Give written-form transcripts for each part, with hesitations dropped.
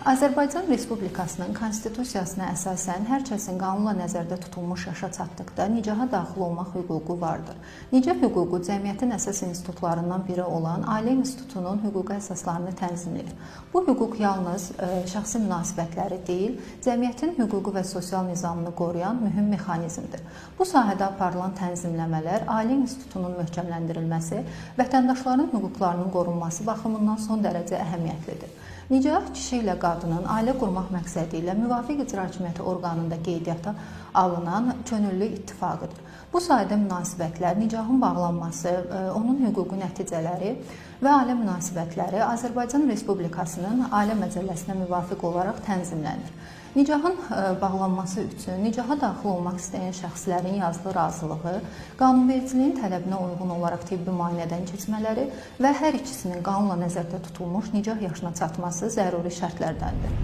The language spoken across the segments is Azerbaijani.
Azərbaycan Respublikasının konstitusiyasına əsasən hər kəsin qanunla nəzərdə tutulmuş yaşa çatdıqda nicaha daxil olmaq hüququ vardır. Nicah hüququ cəmiyyətin əsas institutlarından biri olan Ailə İnstitutunun hüquqi əsaslarını tənzimləyir. Bu hüquq yalnız şəxsi münasibətləri deyil, cəmiyyətin hüquqi və sosial nizamını qoruyan mühüm mexanizmdir. Bu sahədə aparılan tənzimləmələr Ailə İnstitutunun möhkəmləndirilməsi, vətəndaşların hüquqlarının qorunması baxımından son dərəcə əhəmiyyətlidir. Nicah kişi ilə qadının ailə qurmaq məqsədi ilə müvafiq icra hakimiyyəti orqanında qeydiyyata alınan könüllü ittifaqıdır. Bu sayədə münasibətlər, nicahın bağlanması, onun hüquqi nəticələri və ailə münasibətləri Azərbaycan Respublikasının Ailə Məcəlləsinə müvafiq olaraq tənzimlənir. Nicahın bağlanması üçün nicaha daxil olmaq istəyən şəxslərin yazılı razılığı, qanunvericiliyin tələbinə uyğun olaraq tibbi müayinədən keçmələri və hər ikisinin qanunla nəzərdə tutulmuş nicah yaşına çatması zəruri şərtlərdəndir.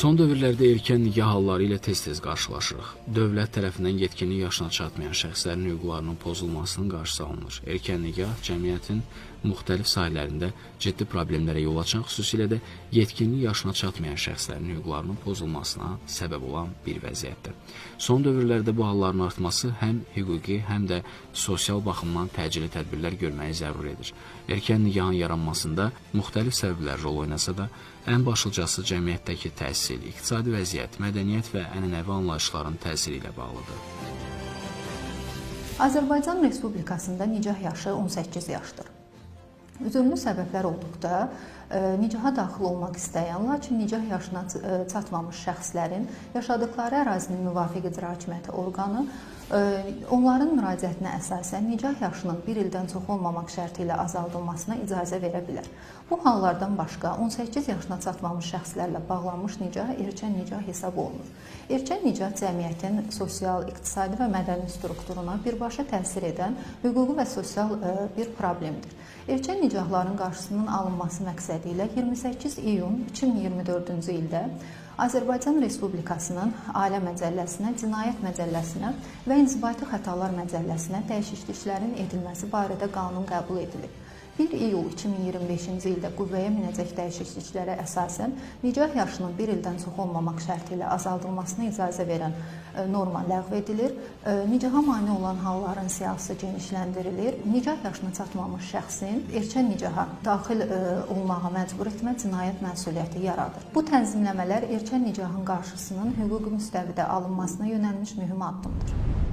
Son dövrlərdə erkən nikah halları ilə tez-tez qarşılaşırıq. Dövlət tərəfindən yetkinlik yaşına çatmayan şəxslərin hüquqlarının pozulmasının qarşısı alınır. Erkən nikah cəmiyyətin müxtəlif sahələrində ciddi problemlərə yol açan, xüsusilə də yetkinlik yaşına çatmayan şəxslərin hüquqlarının pozulmasına səbəb olan bir vəziyyətdir. Son dövrlərdə bu halların artması həm hüquqi, həm də sosial baxımdan təcili tədbirlər görməyi zəruri edir. Erkən nikahın yaranmasında müxtəlif səbəblər rol oynasa da, ən başlıcası cəmiyyətdəki təhsil, iqtisadi vəziyyət, mədəniyyət və ənənəvi anlayışların təsiri ilə bağlıdır. Azərbaycan Respublikasında nicah yaşı 18 yaşdır. Üzürlü səbəblər olduqda nicaha daxil olmaq istəyən, lakin nicah yaşına çatmamış şəxslərin yaşadıkları ərazinin müvafiq icra hakimiyyəti orqanı onların müraciətinə əsasən nicah yaşının bir ildən çox olmamaq şərti ilə azaldılmasına icazə verə bilər. Bu hallardan başqa 18 yaşına çatmamış şəxslərlə bağlanmış nicah erkən nicah hesab olunur. Erkən nicah cəmiyyətin sosial, iqtisadi və mədəni strukturuna birbaşa təsir edən hüquqi və sosial bir problemdir. Erkən nicahların qarşısının alınması məqsədi ilə 28 iyun 2024-cü ildə Azərbaycan Respublikasının Ailə Məcəlləsinə, Cinayət Məcəlləsinə və İnzibati Xətalar Məcəlləsinə dəyişikliklərin edilməsi barədə qanun qəbul edilib. 1 iyul 2025-ci ildə qüvvəyə minəcək dəyişikliklərə əsasən nicah yaşının bir ildən çox olmamaq şərti ilə azaldılmasına icazə verən norma ləğv edilir. Nicaha mane olan halların siyahısı genişləndirilir. Nicah yaşına çatmamış şəxsin erkən nicaha daxil olmağa məcbur etmə cinayət məsuliyyəti yaradır. Bu tənzimləmələr erkən nicahın qarşısının hüquqi müstəvidə alınmasına yönəlmiş mühüm addımdır.